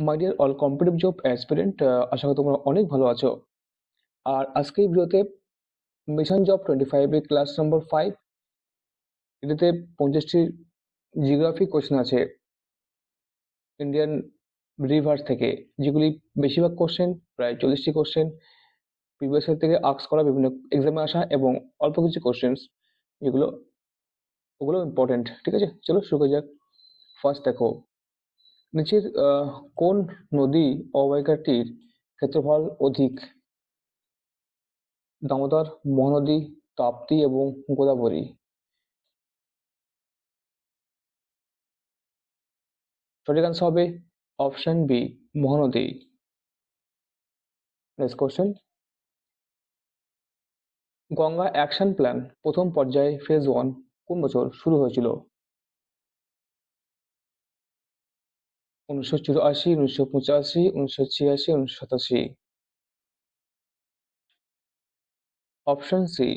মাই dear all competitive job aspirant, আশা করি তোমরা অনেক ভালো আছো। আর আজকে এই ভিডিওতে মিশন জব 25 এর ক্লাস নম্বর 5, এটাতে 50টি জিওগ্রাফি কোশ্চেন আছে ইন্ডিয়ান রিভার্স থেকে, যেগুলি বেশিরভাগ কোশ্চেন, প্রায় 40টি কোশ্চেন প্রিভিয়াস ইয়ার থেকে আস্ক করা, বিভিন্ন এক্সামে আসা, এবং অল্প কিছু কোশ্চেন যেগুলো ওগুলো ইম্পর্টেন্ট। ঠিক আছে, চলো শুরু করা যাক। ফার্স্ট দেখো, নিচের কোন নদী অববাহিকাটির ক্ষেত্রফল অধিক? দামোদর, মহানদী, তাপ্তি এবং গোদাবরী। সঠিক আনসার হবে option B, Mahanadi. Next question, Ganga action plan প্রথম পর্যায়ে ফেজ 1 কোন বছর শুরু হয়েছিল? 1984, 1985, 1986, 1987। অপশন সি,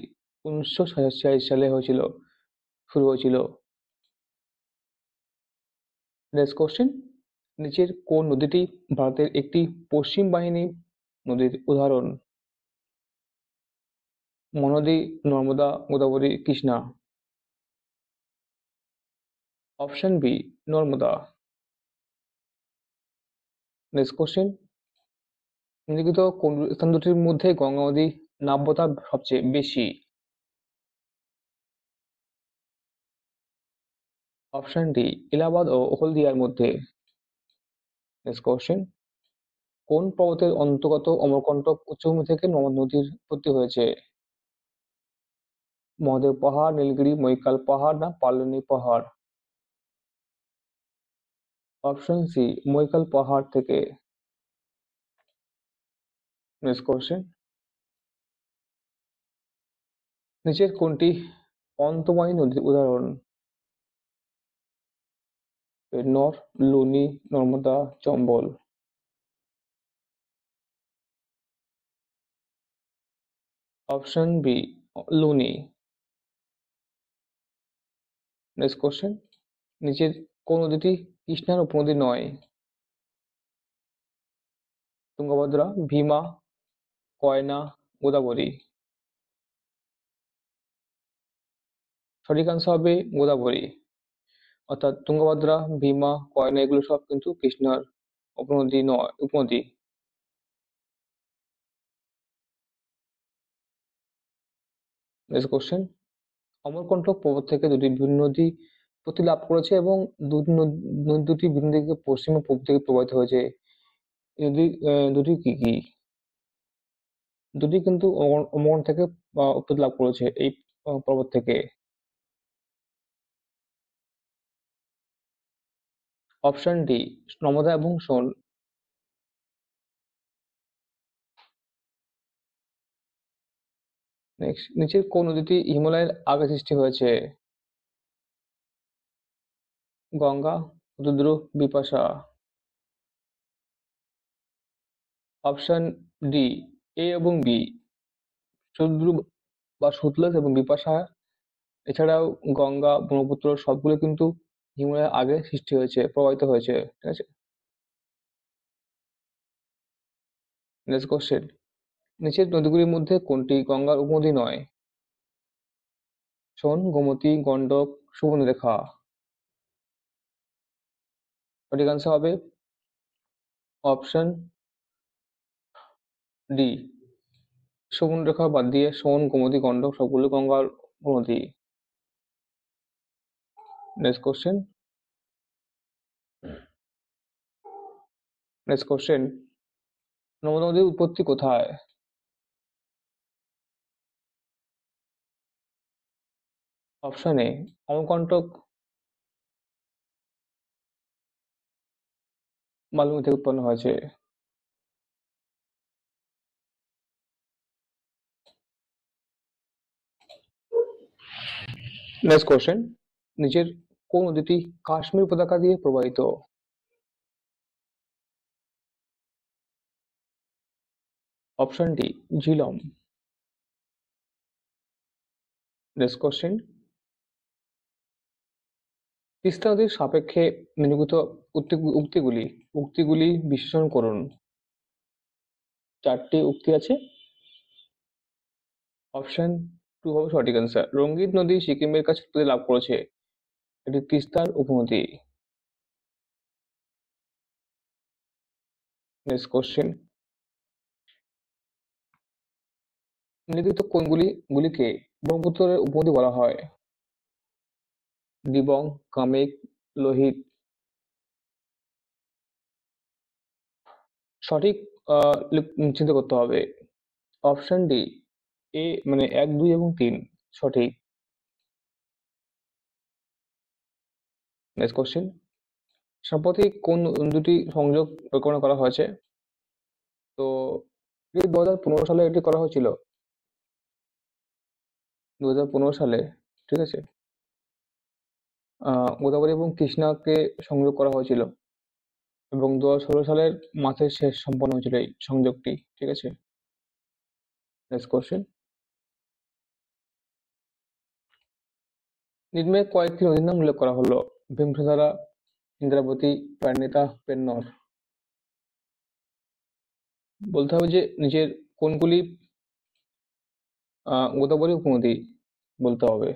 1946 সালে শুরু হয়েছিল। নেক্সট কোশ্চেন, নিচের কোন নদীটি ভারতের একটি পশ্চিম বাহিনী নদীর উদাহরণ? Mahanadi, Narmada, Godavari, Krishna. Option B, Narmada. Next question, নিম্নলিখিত কোন স্থান দুটির মধ্যে গঙ্গা নদী নাব্যতা সবচেয়ে বেশি? অপশন ডি, এলাহাবাদ ও হলদিয়ার মধ্যে। নেক্সট কোশ্চেন, কোন পর্বতের অন্তর্গত অমরকন্টক উচ্চভূমি থেকে নদীর উৎপত্তি হয়েছে? মহাদেব পাহাড়, নীলগিরি, মৈকাল পাহাড় না পালনি পাহাড়? অপশন সি, মৈকাল পাহাড় থেকে। নেক্সট কোশ্চেন, নিচের কোনটি অন্তর্বাহিনী নদীর উদাহরণ? Pennar, Luni, Narmada, Chambal. Option B, Luni. Next question, নিচের কোন নদীটি কৃষ্ণার উপনদী নয়? তুঙ্গভদ্রা, ভীমা, কয়না, গোদাবরী। সঠিক আনসার হবে গোদাবরী। অর্থাৎ তুঙ্গভদ্রা, ভীমা, কয়না এগুলো সব কিন্তু কৃষ্ণার উপনদী নয়, উপনদী। নেক্সট কোশ্চেন, অমরকন্টক পর্বত থেকে দুটি বিভিন্ন নদী উৎপত্তি লাভ করেছে এবং দুটি বিভিন্ন দিকে পশ্চিম ও পূর্ব দিকে প্রবাহিত হয়েছে। এই দুটি কি কি? দুটি কিন্তু অমরকন্টক থেকে উৎপত্তি লাভ করেছে, এই পর্বত থেকে। অপশন ডি, নর্মদা এবং সোন। নেক্সট, নিচের কোন নদীটি হিমালয়ের আগে সৃষ্টি হয়েছে? গঙ্গা, শতদ্রু, বিপাশা। অপশন ডি, এ এবং বি, শতদ্রু বা সুতলেজ এবং বিপাশা। এছাড়াও গঙ্গা, ব্রহ্মপুত্র সবগুলো কিন্তু হিমালয়ের আগে সৃষ্টি হয়েছে, প্রবাহিত হয়েছে। ঠিক আছে, নেক্সট কোশ্চেন, নিচের নদীগুলির মধ্যে কোনটি গঙ্গার উপনদী নয়? সোন, গোমতী, গন্ডক, সুবর্ণরেখা। সঠিক আনসার হবে অপশন ডি, সুবর্ণরেখা বাদ দিয়ে সোন, গোমতী, গন্ডক সবগুলো গঙ্গার উপনদী। নেক্সট কোশ্চেন, নর্মদা নদীর উৎপত্তি কোথায়? অপশন এ, অমরকন্টক মালভূমি থেকে উৎপন্ন হয়েছে। নেক্সট কোশ্চেন, নিচের কোন নদীটি কাশ্মীর উপত্যকা দিয়ে প্রবাহিত? Option D, Jhelum. Next question, Teesta নদীর সাপেক্ষে নিম্নলিখিত উক্তিগুলি উক্তিগুলি বিশ্লেষণ করুন। 4টি উক্তি আছে। অপশন 2 হবে সঠিক অ্যান্সার। রঙ্গিত নদী সিকিমের কাছে উৎপত্তি লাভ করেছে, এটি তিস্তার উপনদী। নেক্সট কোশ্চেন, নিম্নলিখিত গুলিকে ব্রহ্মপুত্রের উপনদী বলা হয়? দিবং, কামেক, লোহিত। সঠিক চিন্তা করতে হবে। অপশন ডি, মানে 1, 2 এবং 3 সঠিক। নেক্সট কোশ্চেন, সম্প্রতি কোন দুটি সংযোগ পরিকল্পনা করা হয়েছে? তো 2015 সালে এটি করা হয়েছিল, 2015 সালে। ঠিক আছে, গোদাবরী এবং কৃষ্ণাকে সংযোগ করা হয়েছিল এবং 2016 সালের মাসের শেষ সম্পন্ন হয়েছিল এই সংযোগটি। ঠিক আছে, নেক্সট কোশ্চেন, নিম্নে কয়েকটি নদীর নাম উল্লেখ করা হলো? ভীমসাধারা, ইন্দ্রাবতী, প্রাণিতা, পেন্নর। বলতে হবে যে নিচের কোনগুলি গোদাবরী উপনদী বলতে হবে।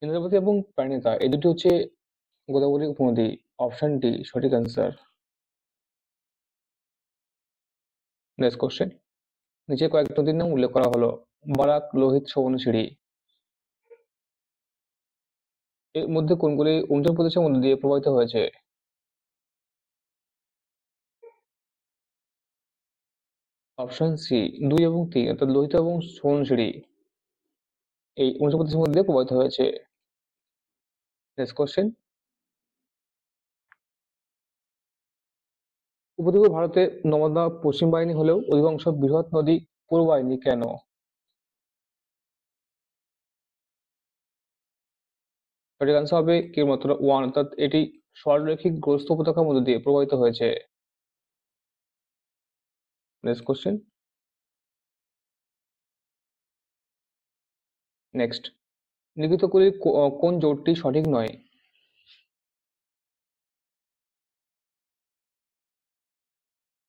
ইন্দ্রাবতী এবং প্রাণিতা এই দুটি হচ্ছে গোদাবরী উপনদী। অপশন ডি সঠিক অ্যান্সার। নেক্সট কোশ্চেন, নিচে কয়েকটি নদীর নাম উল্লেখ করা হলো? বরাক, লোহিত, সুবর্ণশিরি। এর মধ্যে কোনগুলি অরুণাচল প্রদেশের মধ্যে দিয়ে প্রবাহিত হয়েছে? অপশন সি 2 এবং 3, অর্থাৎ লোহিত এবং সুবর্ণশিরি এই অরুণাচল প্রদেশের মধ্যে প্রবাহিত হয়েছে। নেক্সট কোশ্চেন, উপদ্বীপ ভারতে নর্মদা পশ্চিম বাহিনী হলেও অধিকাংশ বৃহৎ নদী পূর্ব বাহিনী কেন? সঠিক আনসার হবে কেবলমাত্র 1, অর্থাৎ এটি সরলরৈখিক গ্রস্ত উপত্যকার মধ্যে দিয়ে প্রবাহিত হয়েছে। নেক্সট কোশ্চেন, নেক্সট, লিখিতগুলির কোন জোটটি সঠিক নয়?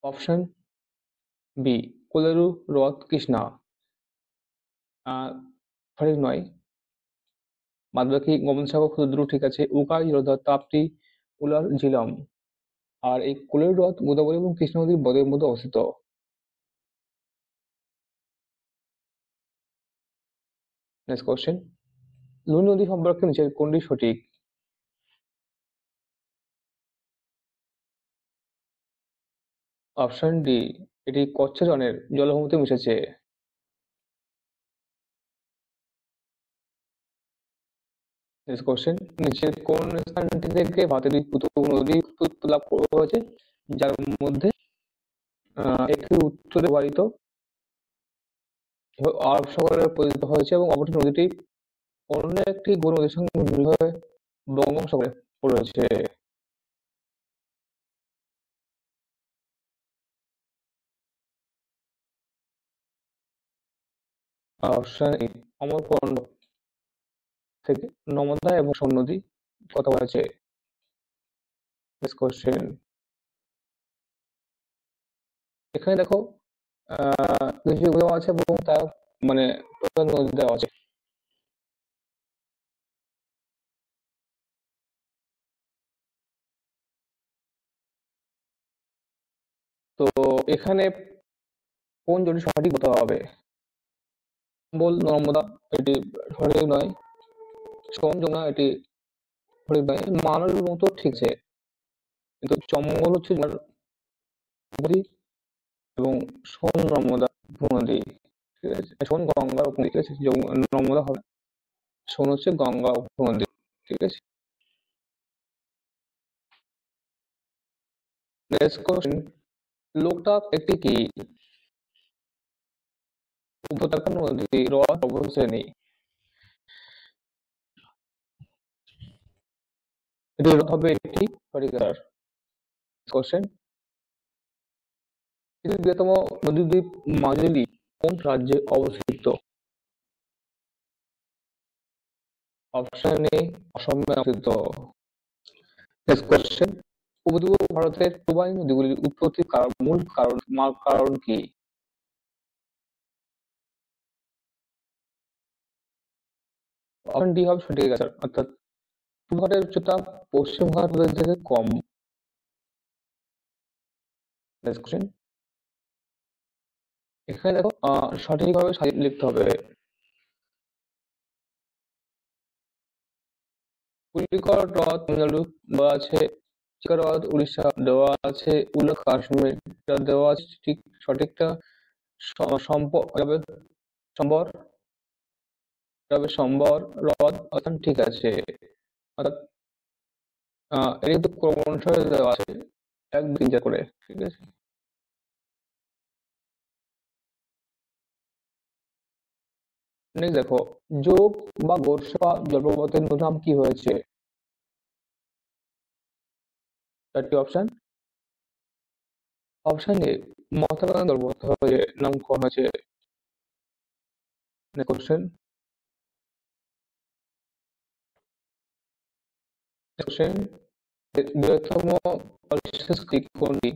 অপশন বি কোলেরু, হ্রদ, কৃষ্ণা। সঠিক নয়। বাদবাকি গমনসাগর, ক্ষুদ্র। ঠিক আছে, উকাই, হ্রদ, তাপ্তি, উলার, ঝিলম। আর এই কোলেরু হ্রদ গোদাবরী এবং কৃষ্ণা নদীর বদের মধ্যে অবস্থিত। নেক্সট কোশ্চেন, লুনি নদী সম্পর্কে নিচের কোনটি সঠিক? অপশন ডি, এটি কচ্ছ জলের জলভূমিতে মিশেছে। নেক্সট কোশ্চেন, নিচের কোন স্থানটি থেকে ভারতের দুই নদী উৎপত্তি লাভ হয়েছে, যার মধ্যে একটি উত্তরে প্রবাহিত আরব সাগরে পতিত হয়েছে এবং অপরটি নদীটি অন্য একটি গৌর নদীর সঙ্গে মিলিত হয়ে বঙ্গোপসাগরে পড়েছে? অপশন এ অমরকন্ড থেকে নর্মদা এবং সোন নদী কথা বলেছে। নেক্সট কোশ্চেন, এখানে দেখো কিছু দেওয়া আছে এবং তার মানে প্রধান নদী দেওয়া আছে। তো এখানে কোন জোটি সঠিক হতে হবে? বল নর্মদা এটি সঠিক নয়। সোন যমুনা এটি সঠিক নয়। মানর মতো ঠিক আছে, কিন্তু চম্বল হচ্ছে যমুনার উপনদী এবং সোন নর্মদা উপনদী। ঠিক আছে, সোন গঙ্গা উপনদী। ঠিক আছে, নর্মদা হবে, সোন হচ্ছে গঙ্গা উপনদী। ঠিক আছে, নেক্সট কোশ্চেন, লোকটাক একটি কি উপত্যকা নদী, হ্রদ, শ্রেণী? এটি হ্রদ হবে একটি সঠিক আনসার। কোশ্চেন, পৃথিবীর বৃহত্তম নদীদ্বীপ মাজুলী কোন রাজ্যে অবস্থিত? অপশন এ অসমে অবস্থিত। নেক্সট কোশ্চেন, উপদ্বীপ ভারতের প্রবাহী নদীগুলির উৎপত্তির মূল কারণ কি? অপশন ডি হবে সঠিক অ্যান্সার, অর্থাৎ পূর্ব ঘাটের উচ্চতা পশ্চিম ঘাট নদীর থেকে কম। নেক্সট কোশ্চেন, এখানে দেখো সঠিকভাবে লিখতে হবে। পুলিকট হ্রদ তামিলনাড়ু দেওয়া আছে, চিকা হ্রদ উড়িষ্যা দেওয়া আছে, উল্লা কাশ্মীর দেওয়া আছে, ঠিক সঠিকটা যাবে সম্বর, তবে সম্বর হ্রদ অর্থাৎ ঠিক আছে, অর্থাৎ এটা কিন্তু ক্রম অনুসারে দেওয়া আছে, 1 2 3 4 করে, ঠিক আছে। নেক্সট দেখো, যোগ বা গোরসা জলপ্রপাতের নতুন নাম কি হয়েছে? 4টি option. Option A Mahatma Gandhi জলপ্রপাত হয়ে নামকরণ হয়েছে। নেক্সট কোশ্চেন, বৃহত্তম পলিসেস ক্রিক কোনটি?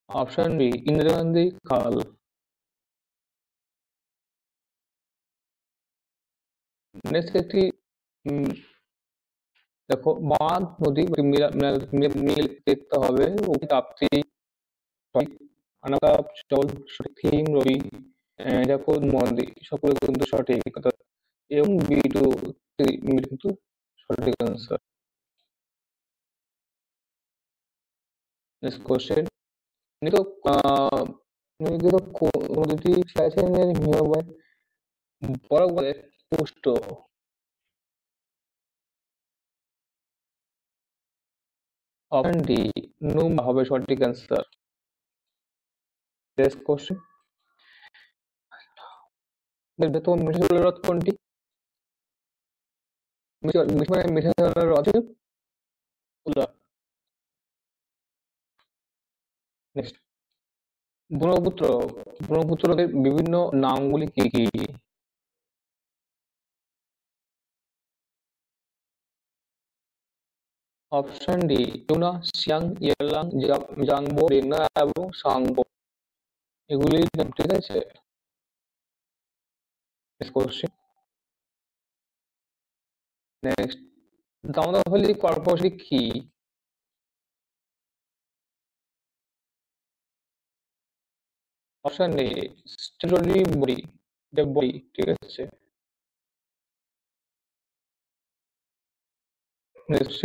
অপশন বি ইন্দিরা গান্ধী খাল। নেক্সট একটি উম, দেখো, বাঁধ নদী মিল দেখতে হবে, তাপ্তি সঠিক, আনাকা চল সঠিক, থিম রবি, দেখো নদী সকলে কিন্তু সঠিক, অর্থাৎ এবং বি টু কিন্তু সঠিক আনসার। নেক্সট কোশ্চেন, নিতো নিগৃহীত নদীটি সিয়াচেনের হিমবাহের বরফ গলে পুষ্ট। অপশন ডি নুব্রা হবে সঠিক অ্যান্সার। নেক্সট কোশ্চেন, বৃহত্তম মিঠাই জলের হ্রদ কোনটি? মিঠাই জলের হ্রদ উল্লা। নেক্সট, ব্রহ্মপুত্র ব্রহ্মপুত্রের বিভিন্ন নামগুলি কি কি? অপশন ডি যমুনা, সিয়াং, ইয়ারলাং, জাংবো, মেঘনা এবং সাংবো, এগুলির নাম, ঠিক আছে। Next question, next, Damodar valley corporation কি? Option A statutory body, body, ঠিক আছে। নেক্সট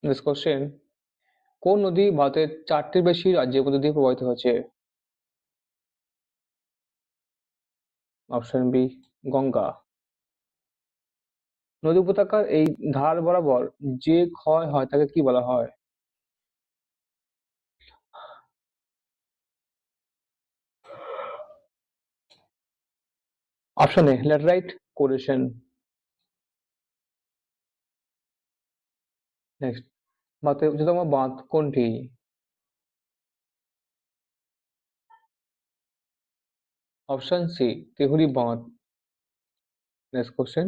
নেক্সট কোশ্চেন, কোন নদী ভারতের 4টির বেশি রাজ্যের মধ্যে দিয়ে প্রবাহিত হয়েছে? Option B Ganga. নদী উপত্যকার এই ধার বরাবর যে ক্ষয় হয় তাকে কি বলা হয়? Option A laterite corrosion. Next, ভারতের উচ্চতম বাঁধ কোনটি? অপশন সি তেহুরি বাঁধ। নেক্সট কোশ্চেন,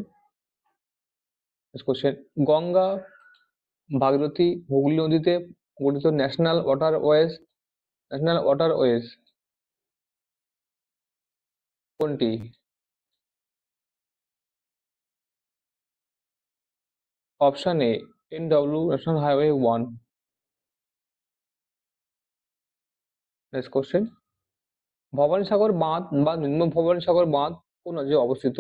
গঙ্গা, ভাগীরথী, হুগলি নদীতে গঠিত ন্যাশনাল ওয়াটারওয়েজ কোনটি? Option A NW national highway 1। Next question, Bhavanisagar বাঁধ বা নিম্ন ভবানীসাগর বাঁধ কোন রাজ্যে অবস্থিত?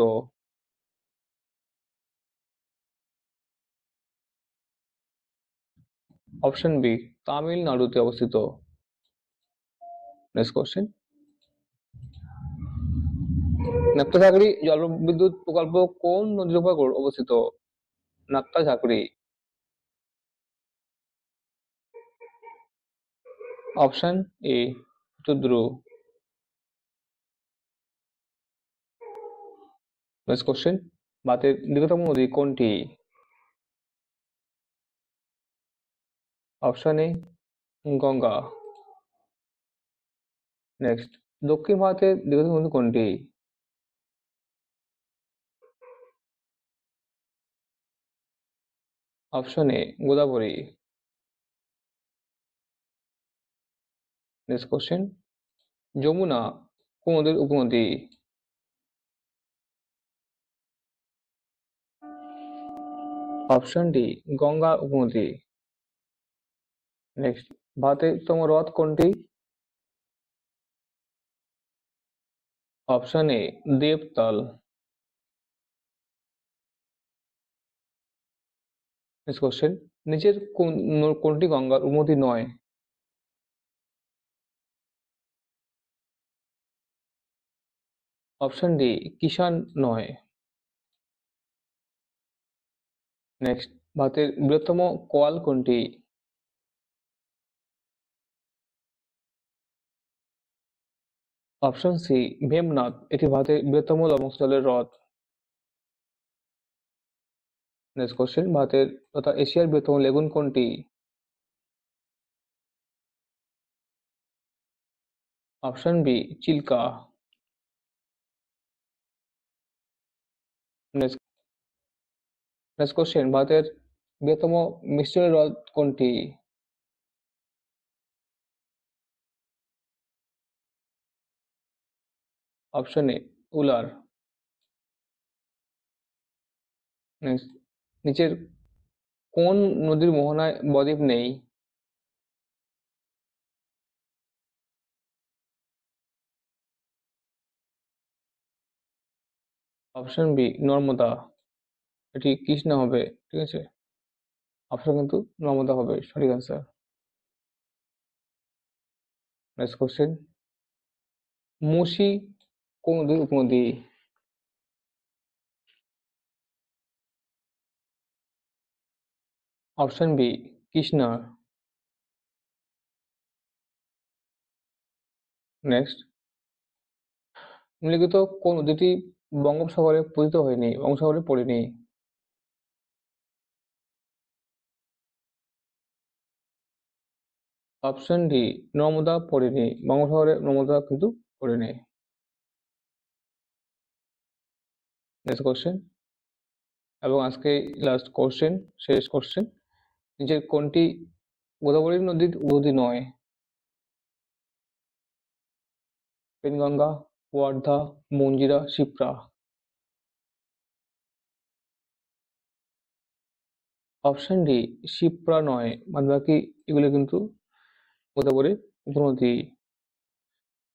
অপশন বি তামিলনাড়ুতে অবস্থিত। নেক্সট কোশ্চেন, নাত্যাঝাকড়ি জলবিদ্যুৎ প্রকল্প কোন নদীর উপর অবস্থিত? নাত্যাঝাকড়ি। Option A Rudra. Next question, ভারতের দীর্ঘতম নদী কোনটি? অপশন এ গঙ্গা। নেক্সট, দক্ষিণ ভারতের দীর্ঘতম নদী কোনটি? Option A Godavari. Next question, Yamuna কোন নদীর উপনদী? অপশন ডি গঙ্গা উপনদী। নেক্সট, ভারতের উত্তম হ্রদ কোনটি? Option A Devtal. Next question, নিচের কোনটি গঙ্গার উপনদী নয়? অপশন ডি কিষান নয়। নেক্সট, ভারতের বৃহত্তম কোয়াল কোনটি? অপশন সি ভীমনাথ, এটি ভারতের বৃহত্তম লবণস্থলের হ্রদ। নেক্সট কোশ্চেন, ভারতের তথা এশিয়ার বৃহত্তম লেগুন কোনটি? Option B Chilka. Next next question, ভারতের বৃহত্তম মিষ্টি হ্রদ কোনটি? অপশন এ উলার। নেক্সট, নিচের কোন নদীর মোহনায় বদ্বীপ নেই? অপশন বি নর্মদা, এটি কৃষ্ণা হবে। ঠিক আছে, অপশন কিন্তু নর্মদা হবে সঠিক অ্যান্সার। নেক্সট কোশ্চেন, মুসি কোন নদীর উপনদী? Option B Krishna. নেক্সট, নিম্নলিখিত কোন নদীটি বঙ্গোপসাগরে পতিত হয়নি, বঙ্গোপসাগরে পড়েনি? অপশন ডি নর্মদা পড়েনি, বঙ্গোপসাগরে নর্মদা কিন্তু পড়েনি। নেক্সট কোশ্চেন, এবং আজকে লাস্ট কোশ্চেন, শেষ কোশ্চেন, নিচের কোনটি গোদাবরী নদীর উপনদী নয়? পেনগঙ্গা, ওয়ার্ধা, মঞ্জিরা, শিপ্রা। অপশন ডি শিপ্রা নয়, বাদ বাকি এগুলো কিন্তু গোদাবরীর উপনদী।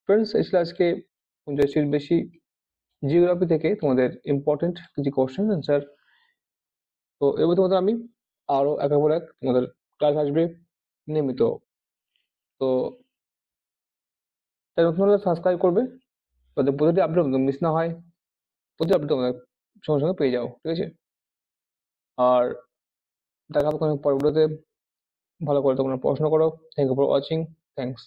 ফ্রেন্ডস, এই ছিল আজকে 50টির বেশি জিওগ্রাফি থেকে তোমাদের ইম্পর্টেন্ট কিছু কোশ্চেন অ্যান্সার। তো এবার তোমাদের আমি আরো একের পর এক তোমাদের ক্লাস আসবে নিয়মিত। তো তাই নতুন হলে সাবস্ক্রাইব করবে, যাতে প্রতিটি আপডেট মিস না হয়, প্রতিটি আপডেট তোমাদের সঙ্গে সঙ্গে পেয়ে যাও। ঠিক আছে, আর দেখা হবে কোনো পরবর্তীতে। ভালো করে তোমরা পড়াশোনা করো। Thank you for watching. Thanks.